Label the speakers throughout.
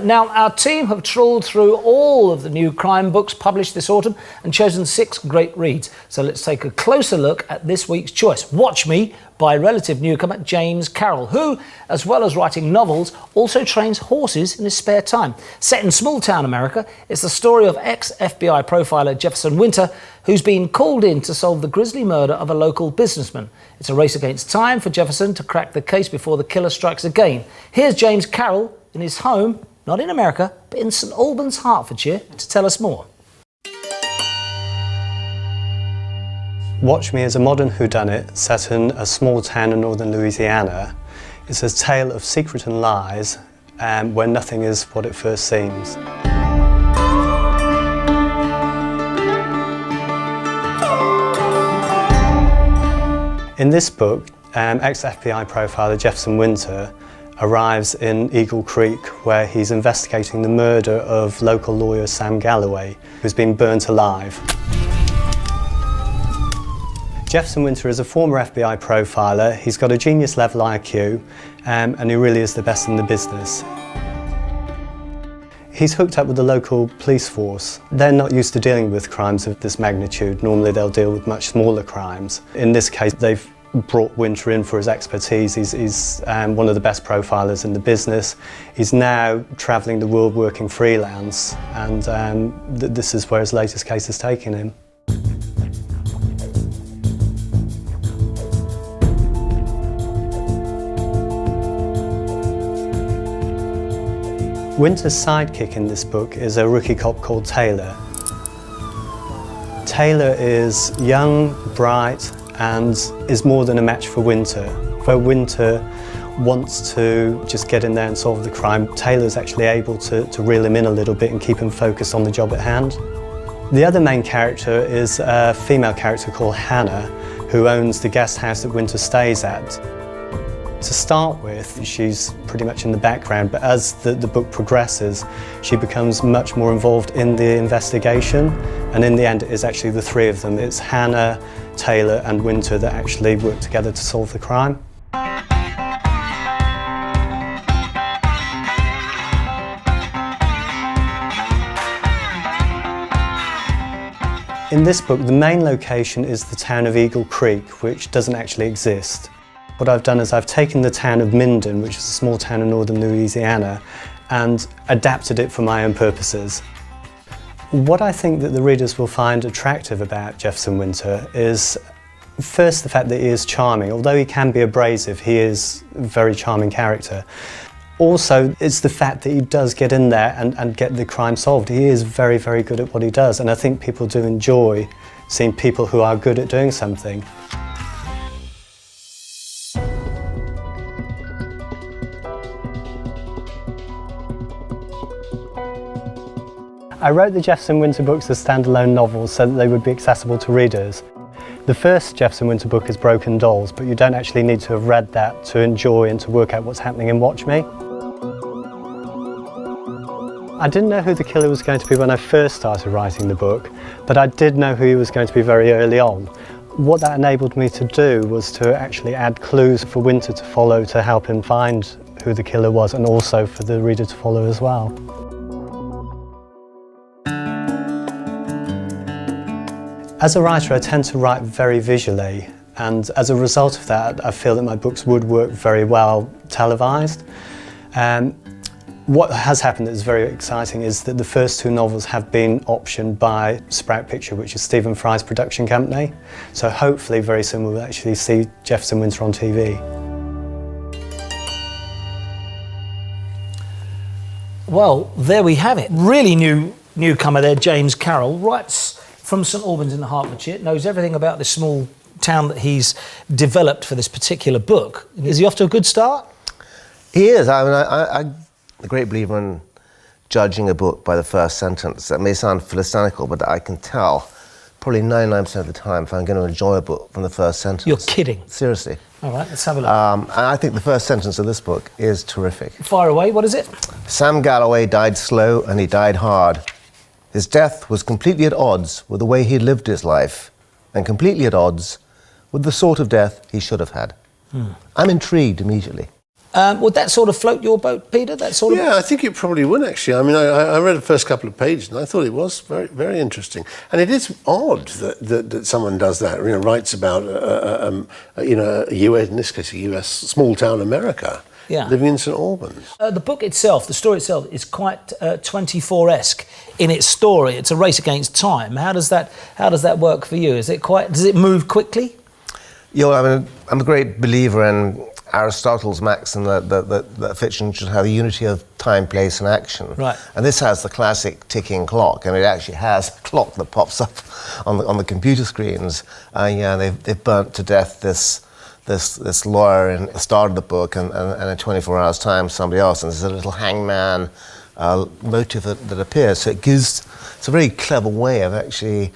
Speaker 1: Now, our team have trawled through all of the new crime books published this autumn and chosen 6 great reads. So let's take a closer look at this week's choice. Watch Me by relative newcomer James Carroll, who, as well as writing novels, also trains horses in his spare time. Set in small-town America, it's the story of ex-FBI profiler Jefferson Winter, who's been called in to solve the grisly murder of a local businessman. It's a race against time for Jefferson to crack the case before the killer strikes again. Here's James Carroll in his home, not in America, but in St Albans, Hertfordshire, to tell us more.
Speaker 2: Watch Me is a modern whodunit set in a small town in northern Louisiana. It's a tale of secret and lies, where nothing is what it first seems. In this book, ex-FBI profiler Jefferson Winter arrives in Eagle Creek, where he's investigating the murder of local lawyer Sam Galloway, who's been burnt alive. Jefferson Winter is a former FBI profiler. He's got a genius-level IQ, and he really is the best in the business. He's hooked up with the local police force. They're not used to dealing with crimes of this magnitude. Normally they'll deal with much smaller crimes. In this case, they've brought Winter in for his expertise. He's one of the best profilers in the business. He's now travelling the world working freelance, and this is where his latest case has taken him. Winter's sidekick in this book is a rookie cop called Taylor. Taylor is young, bright, and is more than a match for Winter. Where Winter wants to just get in there and solve the crime, Taylor's actually able to reel him in a little bit and keep him focused on the job at hand. The other main character is a female character called Hannah, who owns the guest house that Winter stays at. To start with, she's pretty much in the background, but as the book progresses, she becomes much more involved in the investigation, and in the end it is actually the three of them. It's Hannah, Taylor and Winter that actually work together to solve the crime. In this book, the main location is the town of Eagle Creek, which doesn't actually exist. What I've done is I've taken the town of Minden, which is a small town in northern Louisiana, and adapted it for my own purposes. What I think that the readers will find attractive about Jefferson Winter is, first, the fact that he is charming. Although he can be abrasive, he is a very charming character. Also, it's the fact that he does get in there and get the crime solved. He is very, very good at what he does, and I think people do enjoy seeing people who are good at doing something. I wrote the Jefferson Winter books as standalone novels so that they would be accessible to readers. The first Jefferson Winter book is Broken Dolls, but you don't actually need to have read that to enjoy and to work out what's happening in Watch Me. I didn't know who the killer was going to be when I first started writing the book, but I did know who he was going to be very early on. What that enabled me to do was to actually add clues for Winter to follow to help him find who the killer was, and also for the reader to follow as well. As a writer, I tend to write very visually, and as a result of that, I feel that my books would work very well televised. What has happened that is very exciting is that the first 2 novels have been optioned by Sprout Picture, which is Stephen Fry's production company. So hopefully very soon we'll actually see Jefferson Winter on TV.
Speaker 1: Well, there we have it. Really newcomer there, James Carroll, writes from St Albans in Hertfordshire, knows everything about this small town that he's developed for this particular book. Is he off to a good start?
Speaker 3: He is. I mean, I'm a great believer in judging a book by the first sentence. That may sound philistinical, but I can tell probably 99% of the time if I'm going to enjoy a book from the first sentence.
Speaker 1: You're kidding.
Speaker 3: Seriously.
Speaker 1: All right, let's have a look.
Speaker 3: And I think the first sentence of this book is terrific.
Speaker 1: Fire away, what is it?
Speaker 3: Sam Galloway died slow and he died hard. His death was completely at odds with the way he lived his life, and completely at odds with the sort of death he should have had. I'm intrigued immediately.
Speaker 1: Would that sort of float your boat, Peter? That sort of...
Speaker 4: Yeah, I think it probably would, actually. I mean, I read the first couple of pages and I thought it was very, very interesting. And it is odd that someone does that, writes about, a US, in this case, a US, small town America, living in St Albans.
Speaker 1: The book itself, the story itself, is quite 24-esque in its story. It's a race against time. How does that work for you? Does it move quickly?
Speaker 3: Yeah, well, I mean, I'm a great believer in Aristotle's maxim that fiction should have a unity of time, place and action.
Speaker 1: Right.
Speaker 3: And this has the classic ticking clock, and it actually has a clock that pops up on the computer screens. They've burnt to death this lawyer in the start of the book, and in 24 hours' time somebody else, and there's a little hangman motive that appears. So it's a very clever way of actually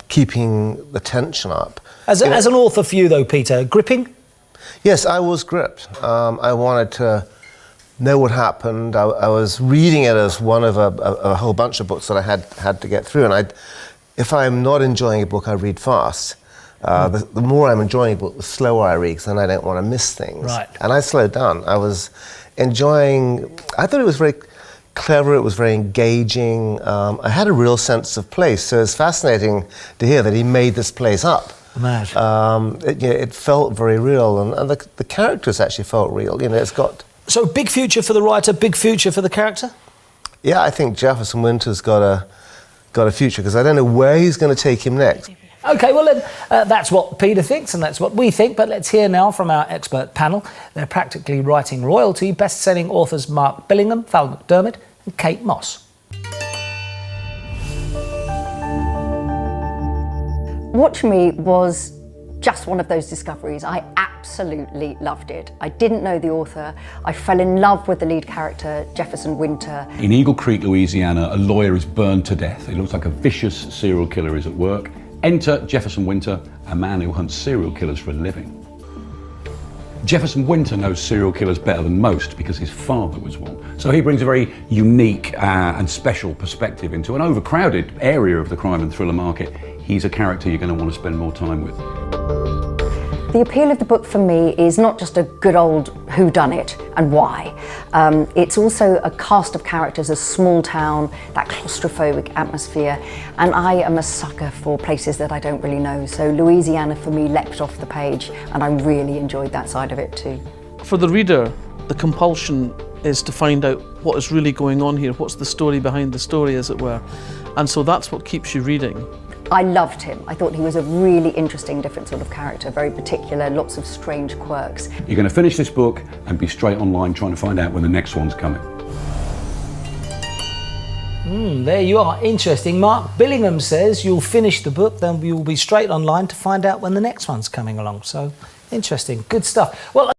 Speaker 3: keeping the tension up. As
Speaker 1: an author for you though, Peter, gripping?
Speaker 3: Yes, I was gripped. I wanted to know what happened. I was reading it as one of a whole bunch of books that I had to get through. And if I'm not enjoying a book, I read fast. The more I'm enjoying a book, the slower I read, because then I don't want to miss things.
Speaker 1: Right.
Speaker 3: And I slowed down. I was enjoying... I thought it was very clever, it was very engaging. I had a real sense of place, so it's fascinating to hear that he made this place up.
Speaker 1: Mad.
Speaker 3: It felt very real, and the characters actually felt real. It's got...
Speaker 1: So big future for the writer, big future for the character?
Speaker 3: Yeah, I think Jefferson Winter's got a future, because I don't know where he's going to take him next.
Speaker 1: OK, well then, that's what Peter thinks and that's what we think, but let's hear now from our expert panel. They're practically writing royalty, best-selling authors Mark Billingham, Val McDermid and Kate Mosse.
Speaker 5: Watch Me was just one of those discoveries. I absolutely loved it. I didn't know the author. I fell in love with the lead character, Jefferson Winter.
Speaker 6: In Eagle Creek, Louisiana, a lawyer is burned to death. It looks like a vicious serial killer is at work. Enter Jefferson Winter, a man who hunts serial killers for a living. Jefferson Winter knows serial killers better than most because his father was one. So he brings a very unique and special perspective into an overcrowded area of the crime and thriller market. He's a character you're going to want to spend more time with.
Speaker 5: The appeal of the book for me is not just a good old whodunit and why. It's also a cast of characters, a small town, that claustrophobic atmosphere, and I am a sucker for places that I don't really know. So Louisiana for me leapt off the page, and I really enjoyed that side of it too.
Speaker 7: For the reader, the compulsion is to find out what is really going on here, what's the story behind the story, as it were. And so that's what keeps you reading.
Speaker 5: I loved him. I thought he was a really interesting, different sort of character, very particular, lots of strange quirks.
Speaker 6: You're going to finish this book and be straight online trying to find out when the next one's coming.
Speaker 1: There you are. Interesting. Mark Billingham says you'll finish the book, then you'll be straight online to find out when the next one's coming along. So, interesting. Good stuff. Well,